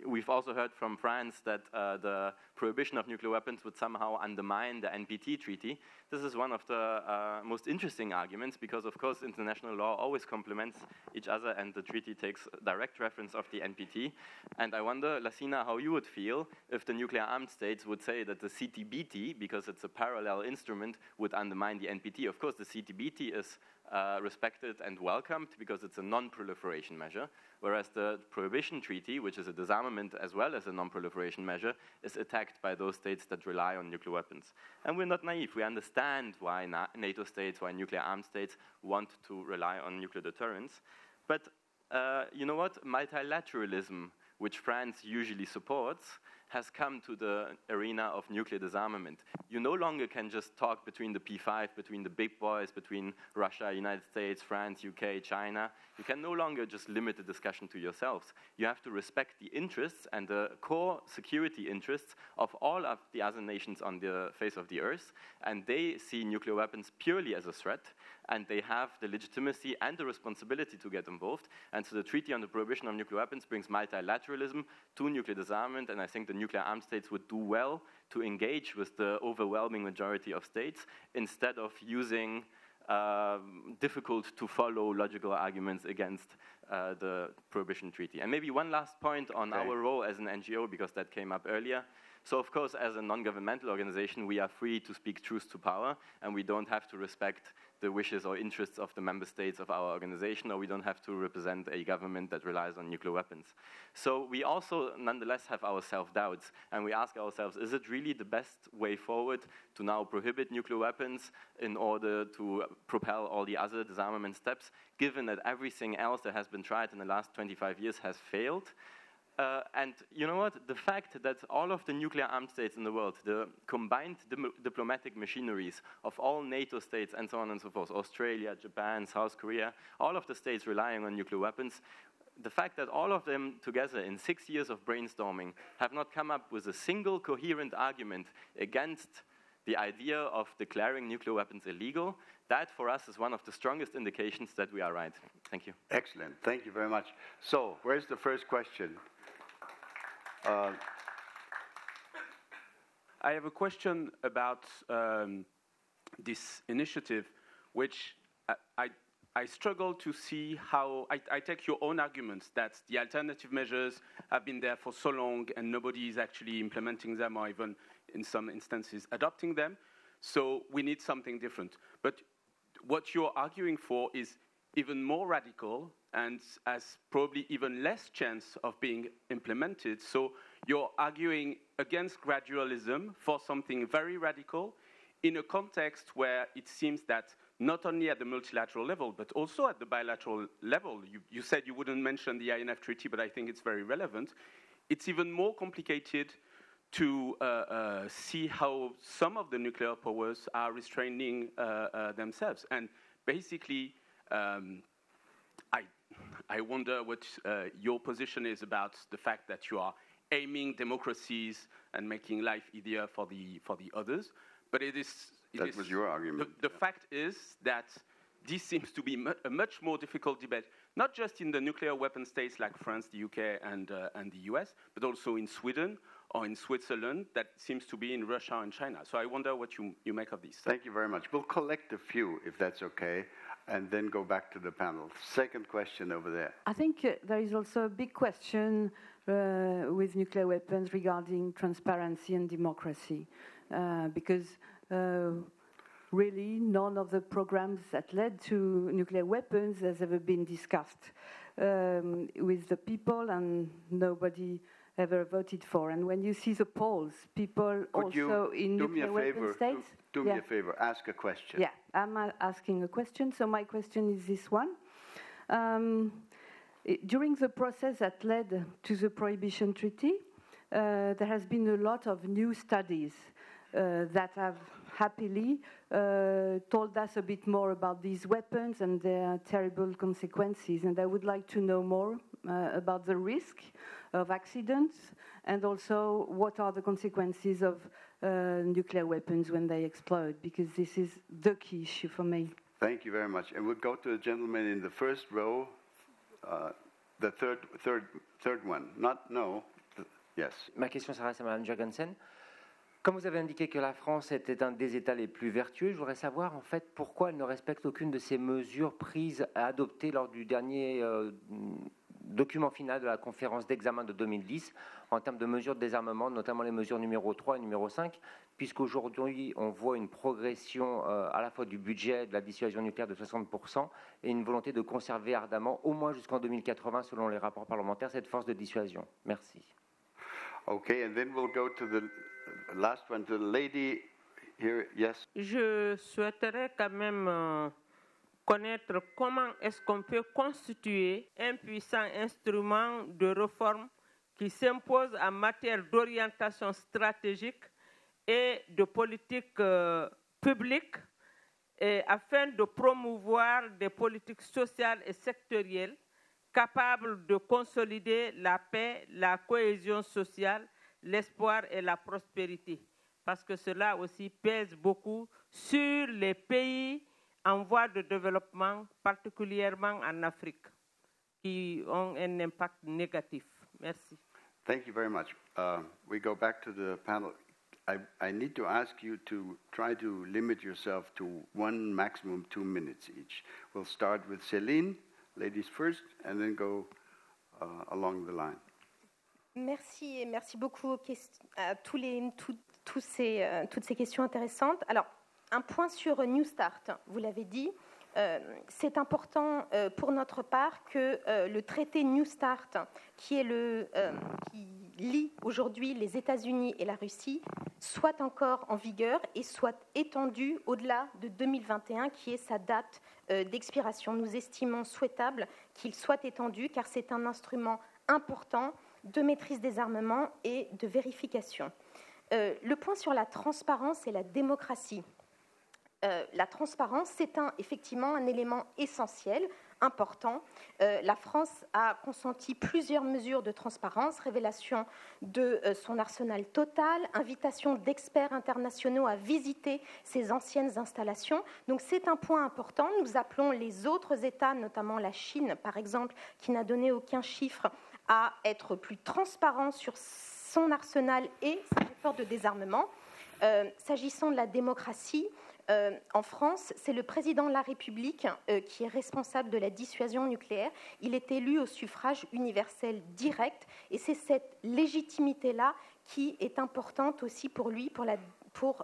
B: we've also heard from France that the prohibition of nuclear weapons would somehow undermine the NPT treaty. This is one of the most interesting arguments because, of course, international law always complements each other and the treaty takes direct reference of the NPT. And I wonder, Lassina, how you would feel ideal if the nuclear armed states would say that the CTBT, because it's a parallel instrument, would undermine the NPT. Of course, the CTBT is respected and welcomed because it's a non-proliferation measure, whereas the Prohibition Treaty, which is a disarmament as well as a non-proliferation measure, is attacked by those states that rely on nuclear weapons. And we're not naive. We understand why NATO states, why nuclear armed states want to rely on nuclear deterrence. But you know what? Multilateralism, which France usually supports, has come to the arena of nuclear disarmament. You no longer can just talk between the P5, between the big boys, between Russia, United States, France, UK, China. You can no longer just limit the discussion to yourselves. You have to respect the interests and the core security interests of all of the other nations on the face of the earth, and they see nuclear weapons purely as a threat, and they have the legitimacy and the responsibility to get involved. And so the Treaty on the Prohibition of Nuclear Weapons brings multilateralism to nuclear disarmament, and I think the nuclear armed states would do well to engage with the overwhelming majority of states instead of using difficult to follow logical arguments against the Prohibition Treaty. And maybe one last point on our role as an NGO, because that came up earlier. So of course, as a non-governmental organization, we are free to speak truth to power, and we don't have to respect the wishes or interests of the member states of our organization, or we don't have to represent a government that relies on nuclear weapons. So we also nonetheless have our self-doubts, and we ask ourselves, is it really the best way forward to now prohibit nuclear weapons in order to propel all the other disarmament steps, given that everything else that has been tried in the last 25 years has failed? And you know what? The fact that all of the nuclear armed states in the world, the combined diplomatic machineries of all NATO states and so on and so forth, Australia, Japan, South Korea, all of the states relying on nuclear weapons, the fact that all of them together in 6 years of brainstorming have not come up with a single coherent argument against the idea of declaring nuclear weapons illegal, that for us is one of the strongest indications that we are right. Thank you.
A: Excellent. Thank you very much. So, where's the first question?
F: I have a question about this initiative, which I struggle to see how. I take your own arguments that the alternative measures have been there for so long and nobody is actually implementing them, or even in some instances adopting them. So we need something different. But what you're arguing for is even more radical and has probably even less chance of being implemented. So you're arguing against gradualism for something very radical in a context where it seems that not only at the multilateral level, but also at the bilateral level, you said you wouldn't mention the INF Treaty, but I think it's very relevant. It's even more complicated to see how some of the nuclear powers are restraining themselves. And basically, I wonder what your position is about the fact that you are aiming democracies and making life easier for the others. But that was your argument. The fact is that this seems to be a much more difficult debate, not just in the nuclear weapon states like France, the UK, and the US, but also in Sweden or in Switzerland, that seems to be in Russia and China. So I wonder what you make of this.
A: Thank you very much. We'll collect a few, if that's okay, and then go back to the panel. Second question over there.
G: I think there is also a big question with nuclear weapons regarding transparency and democracy, because really none of the programs that led to nuclear weapons has ever been discussed with the people, and nobody ever voted for. And when you see the polls, people also in nuclear weapon states...
A: Do me a favor, ask a question.
G: Yeah, I'm asking a question. So my question is this one. During the process that led to the Prohibition Treaty, there has been a lot of new studies that have happily told us a bit more about these weapons and their terrible consequences. And I would like to know more about the risk of accidents, and also what are the consequences of nuclear weapons when they explode, because this is the key issue for me.
A: Thank you very much. And we'll go to the gentleman in the first row, the third one. Yes.
H: Ma question s'adresse à Mme Jurgensen. Comme vous avez indiqué que la France était un des États les plus vertueux, je voudrais savoir en fait pourquoi elle ne respecte aucune de ces mesures prises à adopter lors du dernier document final de la conférence d'examen de 2010 en termes de mesures de désarmement, notamment les mesures numéro 3 et numéro 5, puisqu'aujourd'hui on voit une progression à la fois du budget de la dissuasion nucléaire de 60% et une volonté de conserver ardemment, au moins jusqu'en 2080, selon les rapports parlementaires, cette force de dissuasion. Merci.
A: Okay, and then we'll go to the last one, the lady here. Yes.
I: Je souhaiterais quand même connaître comment est-ce qu'on peut constituer un puissant instrument de réforme qui s'impose en matière d'orientation stratégique et de politique publique afin de promouvoir des politiques sociales et sectorielles capables de consolider la paix, la cohésion sociale, l'espoir et la prospérité. Parce que cela aussi pèse beaucoup sur les pays en voie de développement, particulièrement en Afrique, qui ont un impact négatif. Merci.
A: Thank you very much. We go back to the panel. I need to ask you to try to limit yourself to 1, maximum 2 minutes each. We'll start with Céline, ladies first, and then go along the line.
C: Merci et merci beaucoup à toutes ces questions intéressantes. Alors, un point sur New Start, vous l'avez dit, c'est important pour notre part que le traité New Start, qui lie aujourd'hui les États-Unis et la Russie, soit encore en vigueur et soit étendu au-delà de 2021, qui est sa date d'expiration. Nous estimons souhaitable qu'il soit étendu, car c'est un instrument important de maîtrise des armements et de vérification. Le point sur la transparence et la démocratie. La transparence, c'est effectivement un élément essentiel, important. La France a consenti plusieurs mesures de transparence, révélation de son arsenal total, invitation d'experts internationaux à visiter ses anciennes installations. Donc c'est un point important. Nous appelons les autres États, notamment la Chine, par exemple, qui n'a donné aucun chiffre, à être plus transparent sur son arsenal et ses efforts de désarmement. S'agissant de la démocratie, en France, c'est le président de la République qui est responsable de la dissuasion nucléaire. Il est élu au suffrage universel direct et c'est cette légitimité-là qui est importante aussi pour lui, pour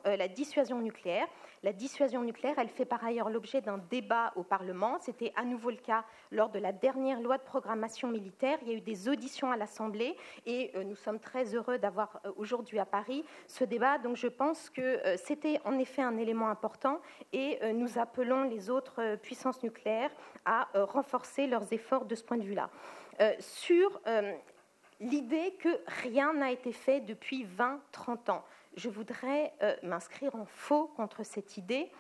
C: la dissuasion nucléaire. La dissuasion nucléaire, elle fait par ailleurs l'objet d'un débat au Parlement. C'était à nouveau le cas lors de la dernière loi de programmation militaire. Il y a eu des auditions à l'Assemblée et nous sommes très heureux d'avoir aujourd'hui à Paris ce débat. Donc je pense que c'était en effet un élément important et nous appelons les autres puissances nucléaires à renforcer leurs efforts de ce point de vue-là. Sur l'idée que rien n'a été fait depuis 20-30 ans. Je voudrais m'inscrire en faux contre cette idée.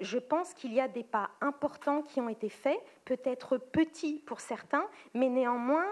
C: Je pense qu'il y a des pas importants qui ont été faits, peut-être petits pour certains, mais néanmoins,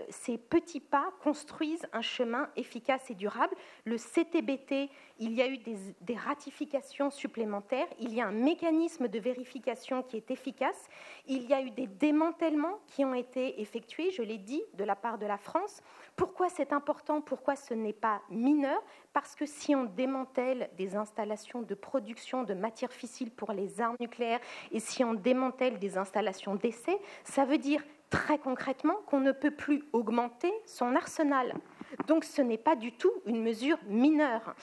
C: ces petits pas construisent un chemin efficace et durable. Le CTBT, il y a eu des ratifications supplémentaires, il y a un mécanisme de vérification qui est efficace, il y a eu des démantèlements qui ont été effectués, je l'ai dit, de la part de la France. Pourquoi c'est important? Pourquoi ce n'est pas mineur? Parce que si on démantèle des installations de production de matières fissiles pour les armes nucléaires et si on démantèle des installations d'essai, ça veut dire très concrètement qu'on ne peut plus augmenter son arsenal. Donc ce n'est pas du tout une mesure mineure.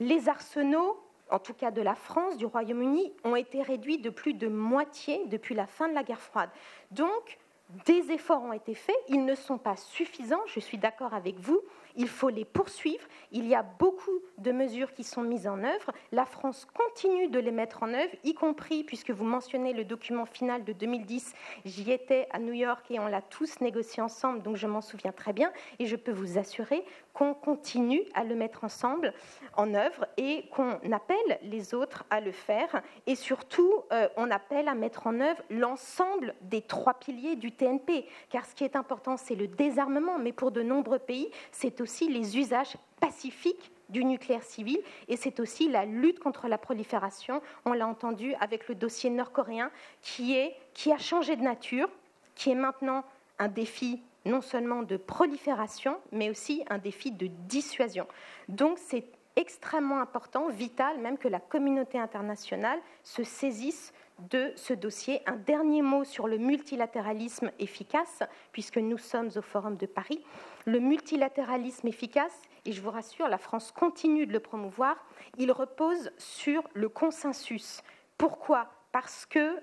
C: Les arsenaux, en tout cas de la France, du Royaume-Uni, ont été réduits de plus de moitié depuis la fin de la guerre froide. Donc, des efforts ont été faits, ils ne sont pas suffisants, je suis d'accord avec vous, il faut les poursuivre, il y a beaucoup de mesures qui sont mises en œuvre, la France continue de les mettre en œuvre, y compris, puisque vous mentionnez le document final de 2010, j'y étais à New York et on l'a tous négocié ensemble, donc je m'en souviens très bien, et je peux vous assurer qu'on continue à le mettre ensemble en œuvre et qu'on appelle les autres à le faire, et surtout, on appelle à mettre en œuvre l'ensemble des 3 piliers du TNP, car ce qui est important, c'est le désarmement, mais pour de nombreux pays, c'est aussi les usages pacifiques du nucléaire civil, et c'est aussi la lutte contre la prolifération. On l'a entendu avec le dossier nord-coréen, qui a changé de nature, qui est maintenant un défi non seulement de prolifération, mais aussi un défi de dissuasion. Donc c'est extrêmement important, vital même, que la communauté internationale se saisisse de ce dossier. Un dernier mot sur le multilatéralisme efficace, puisque nous sommes au Forum de Paris. Le multilatéralisme efficace, et je vous rassure, la France continue de le promouvoir, il repose sur le consensus. Pourquoi ? Parce que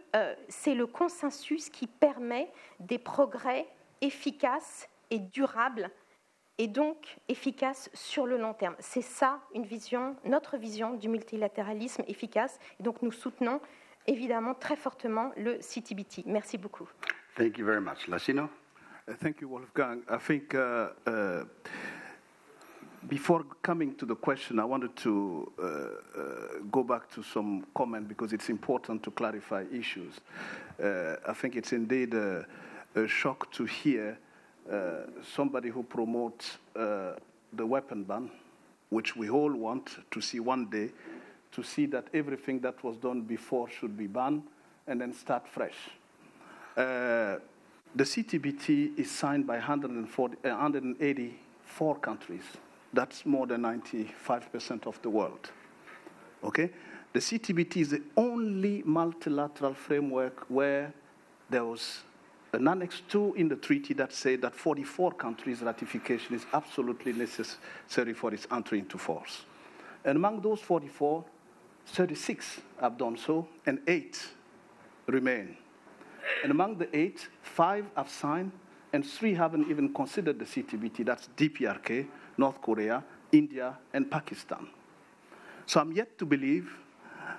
C: c'est le consensus qui permet des progrès efficaces et durables, et donc efficaces sur le long terme. C'est ça notre vision du multilatéralisme efficace, et donc nous soutenons évidemment très fortement le CTBT. Merci beaucoup.
A: Thank you very much. Lassina?
D: Thank you, Wolfgang. I think before coming to the question, I wanted to go back to some comment because it's important to clarify issues. I think it's indeed a shock to hear somebody who promotes the weapon ban, which we all want to see one day, to see that everything that was done before should be banned and then start fresh. The CTBT is signed by 184 countries. That's more than 95% of the world. Okay? The CTBT is the only multilateral framework where there was an Annex 2 in the treaty that said that 44 countries' ratification is absolutely necessary for its entry into force. And among those 44, 36 have done so, and 8 remain. And among the 8, 5 have signed, and 3 haven't even considered the CTBT. That's DPRK, North Korea, India, and Pakistan. So I'm yet to believe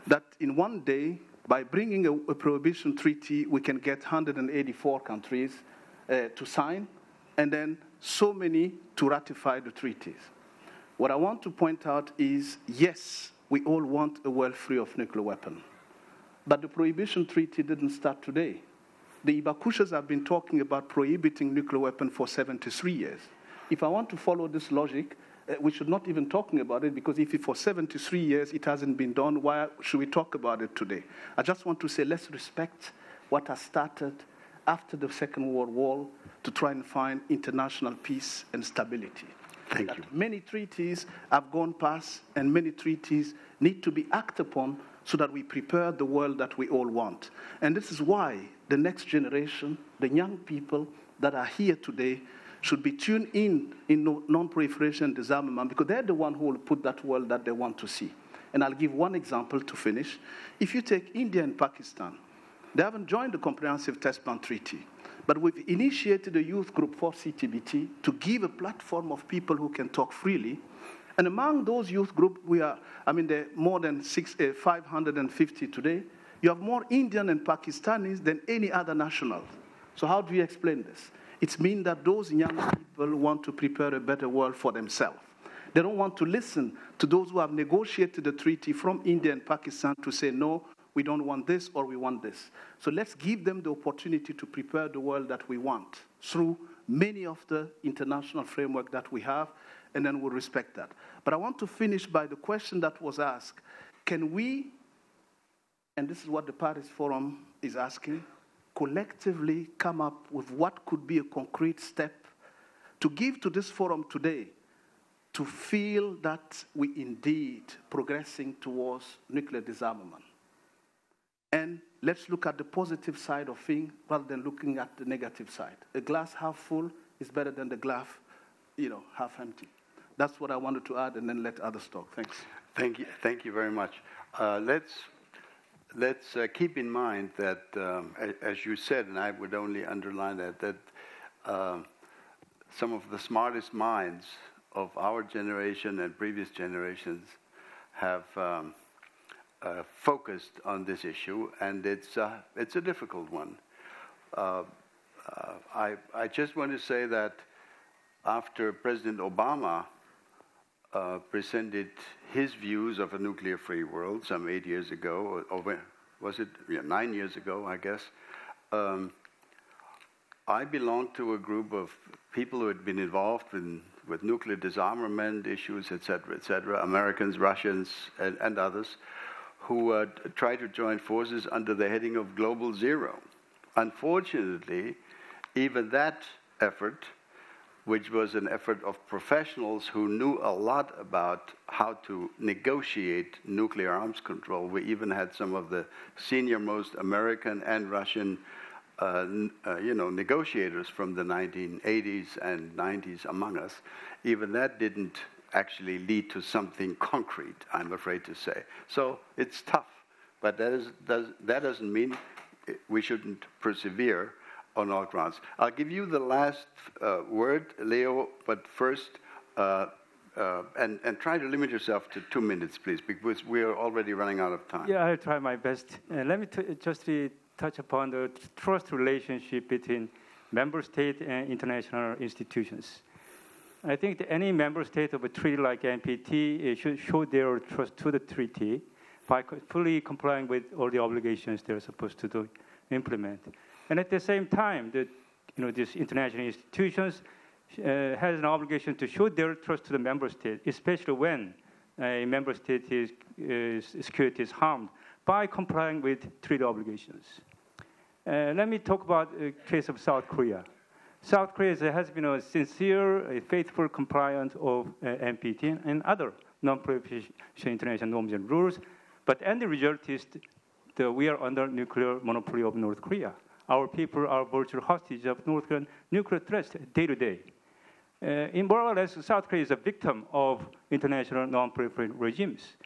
D: that in one day, by bringing a prohibition treaty, we can get 184 countries to sign, and then so many to ratify the treaties. What I want to point out is, yes, we all want a world free of nuclear weapons. But the prohibition treaty didn't start today. The Ibakushas have been talking about prohibiting nuclear weapons for 73 years. If I want to follow this logic, we should not even talking about it, because if for 73 years it hasn't been done, why should we talk about it today? I just want to say let's respect what has started after the Second World War to try and find international peace and stability.
A: Thank you.
D: Many treaties have gone past, and many treaties need to be acted upon so that we prepare the world that we all want. And this is why the next generation, the young people that are here today, should be tuned in non-proliferation and disarmament, because they're the one who will put that world that they want to see. And I'll give one example to finish. If you take India and Pakistan, they haven't joined the Comprehensive Test Ban Treaty, but we've initiated a youth group for CTBT to give a platform of people who can talk freely. And among those youth groups, there are more than 550 today. You have more Indian and Pakistanis than any other national. So how do you explain this? It means that those young people want to prepare a better world for themselves. They don't want to listen to those who have negotiated the treaty from India and Pakistan to say, no, we don't want this or we want this. So let's give them the opportunity to prepare the world that we want through many of the international framework that we have, and then we'll respect that. But I want to finish by the question that was asked. Can we, and this is what the Paris Forum is asking, collectively come up with what could be a concrete step to give to this forum today to feel that we indeed progressing towards nuclear disarmament? And let's look at the positive side of things rather than looking at the negative side. A glass half full is better than the glass, half empty. That's what I wanted to add, and then let others talk. Thanks.
A: Thank you very much. Let's keep in mind that, as you said, and I would only underline that some of the smartest minds of our generation and previous generations have focused on this issue, and it's a difficult one. I just want to say that after President Obama presented his views of a nuclear-free world some 8 years ago, or was it 9 years ago, I guess, I belonged to a group of people who had been involved with nuclear disarmament issues, et cetera, Americans, Russians, and others, who tried to join forces under the heading of Global Zero. Unfortunately, even that effort which was an effort of professionals who knew a lot about how to negotiate nuclear arms control. We even had some of the senior-most American and Russian negotiators from the 1980s and 90s among us. Even that didn't actually lead to something concrete, I'm afraid to say. So it's tough, but that doesn't mean we shouldn't persevere on all grounds. I'll give you the last word, Leo, but first, and try to limit yourself to 2 minutes, please, because we're already running out of time.
E: Yeah, I'll try my best. Let me just touch upon the trust relationship between member state and international institutions. I think that any member state of a treaty like NPT should show their trust to the treaty by fully complying with all the obligations they're supposed to implement. And at the same time, these international institutions has an obligation to show their trust to the member state, especially when a member state's security is harmed, by complying with treaty obligations. Let me talk about the case of South Korea. South Korea has been a sincere, faithful compliant of NPT and other non-proliferation international norms and rules, but the end result is that we are under nuclear monopoly of North Korea. Our people are virtual hostages of North Korean nuclear threats day to day. In more or less, South Korea is a victim of international non-proliferation regimes.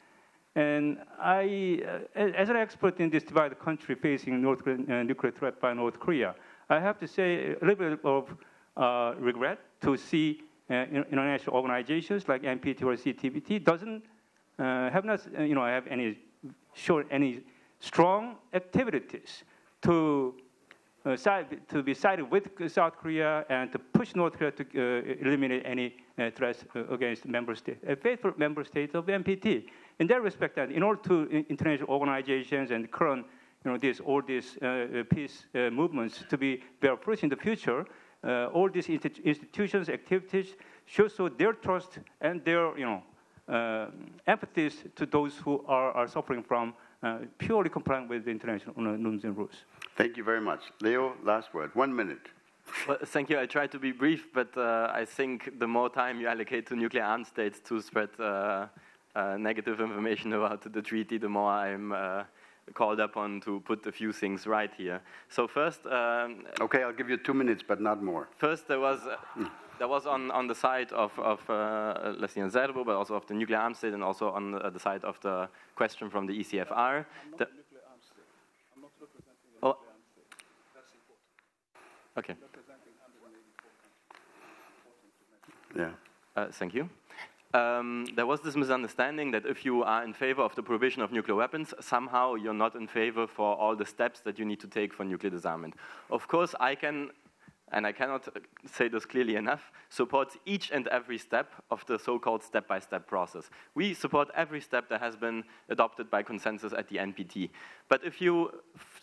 E: And as an expert in this divided country facing North Korean nuclear threat by North Korea, I have to say a little bit of regret to see international organizations like NPT or CTBT have any strong activities to be sided with South Korea and to push North Korea to eliminate any threats against member states, a faithful member state of NPT. In that respect, that in order to international organizations and current, all these peace movements to bear fruit in the future, all these institutions, activities should show their trust and their, empathy to those who are suffering from purely complying with the international norms and rules.
A: Thank you very much. Leo, last word. 1 minute.
B: Well, thank you. I try to be brief, but I think the more time you allocate to nuclear armed states to spread negative information about the treaty, the more I'm called upon to put a few things right here. So first...
A: okay, I'll give you 2 minutes, but not more.
B: First, there was on the side of Lassina ZERBO, but also of the nuclear armed state, and also on the side of the question from the ECFR. Okay.
A: Yeah.
B: Thank you. There was this misunderstanding that if you are in favor of the prohibition of nuclear weapons, somehow you're not in favor for all the steps that you need to take for nuclear disarmament. Of course, I can, and I cannot say this clearly enough, support each and every step of the so-called step-by-step process. We support every step that has been adopted by consensus at the NPT. But if you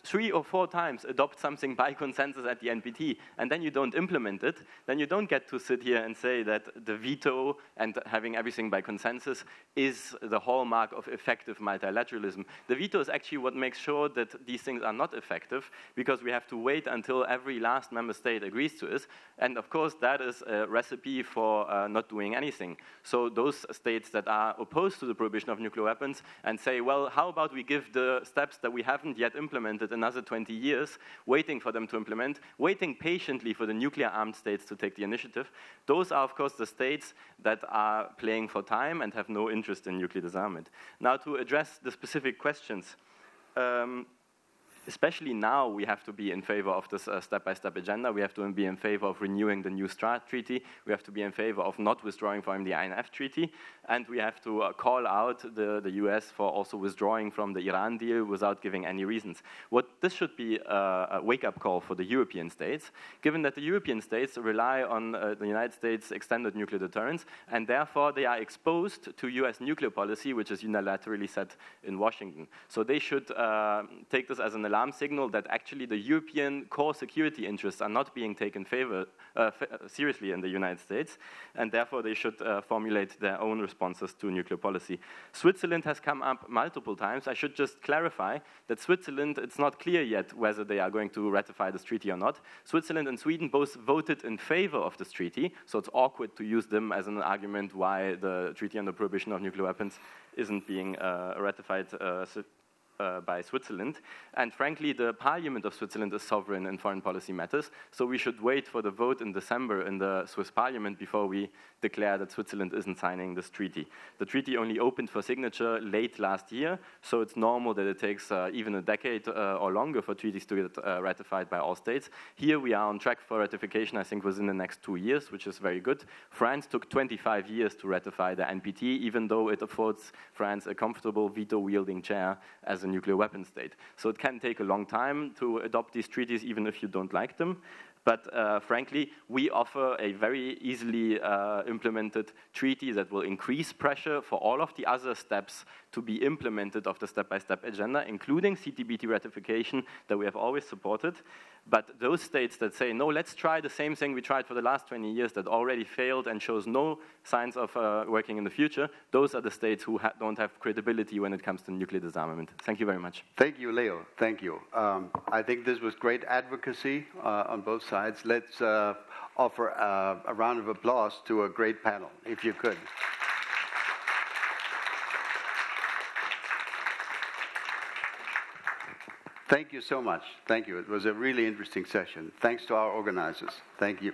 B: 3 or 4 times adopt something by consensus at the NPT and then you don't implement it, then you don't get to sit here and say that the veto and having everything by consensus is the hallmark of effective multilateralism. The veto is actually what makes sure that these things are not effective, because we have to wait until every last member state agrees to it. And of course, that is a recipe for not doing anything. So those states that are opposed to the prohibition of nuclear weapons and say, well, how about we give the steps that we haven't yet implemented another 20 years, waiting for them to implement, waiting patiently for the nuclear-armed states to take the initiative. Those are, of course, the states that are playing for time and have no interest in nuclear disarmament. Now, to address the specific questions, especially now, we have to be in favor of this step-by-step agenda. We have to be in favor of renewing the New START treaty. We have to be in favor of not withdrawing from the INF treaty. And we have to call out the US for also withdrawing from the Iran deal without giving any reasons. This should be a wake-up call for the European states, given that the European states rely on the United States' extended nuclear deterrence, and therefore they are exposed to US nuclear policy, which is unilaterally set in Washington. So they should take this as an alarm alarm signal that actually the European core security interests are not being taken seriously in the United States, and therefore they should formulate their own responses to nuclear policy. Switzerland has come up multiple times. I should just clarify that Switzerland, it's not clear yet whether they are going to ratify this treaty or not. Switzerland and Sweden both voted in favor of this treaty, so it's awkward to use them as an argument why the treaty on the prohibition of nuclear weapons isn't being ratified by Switzerland. And frankly, the parliament of Switzerland is sovereign in foreign policy matters, so we should wait for the vote in December in the Swiss parliament before we declare that Switzerland isn't signing this treaty. The treaty only opened for signature late last year, so it's normal that it takes even a decade or longer for treaties to get ratified by all states. Here we are on track for ratification, I think, within the next 2 years, which is very good. France took 25 years to ratify the NPT, even though it affords France a comfortable veto-wielding chair as a nuclear weapon state. So it can take a long time to adopt these treaties, even if you don't like them. But frankly, we offer a very easily implemented treaty that will increase pressure for all of the other steps to be implemented of the step-by-step agenda, including CTBT ratification that we have always supported. But those states that say, no, let's try the same thing we tried for the last 20 years that already failed and shows no signs of working in the future, those are the states who don't have credibility when it comes to nuclear disarmament. Thank you very much.
A: Thank you, Leo. Thank you. I think this was great advocacy on both sides. Let's offer a round of applause to a great panel, if you could. Thank you so much. Thank you. It was a really interesting session. Thanks to our organizers. Thank you.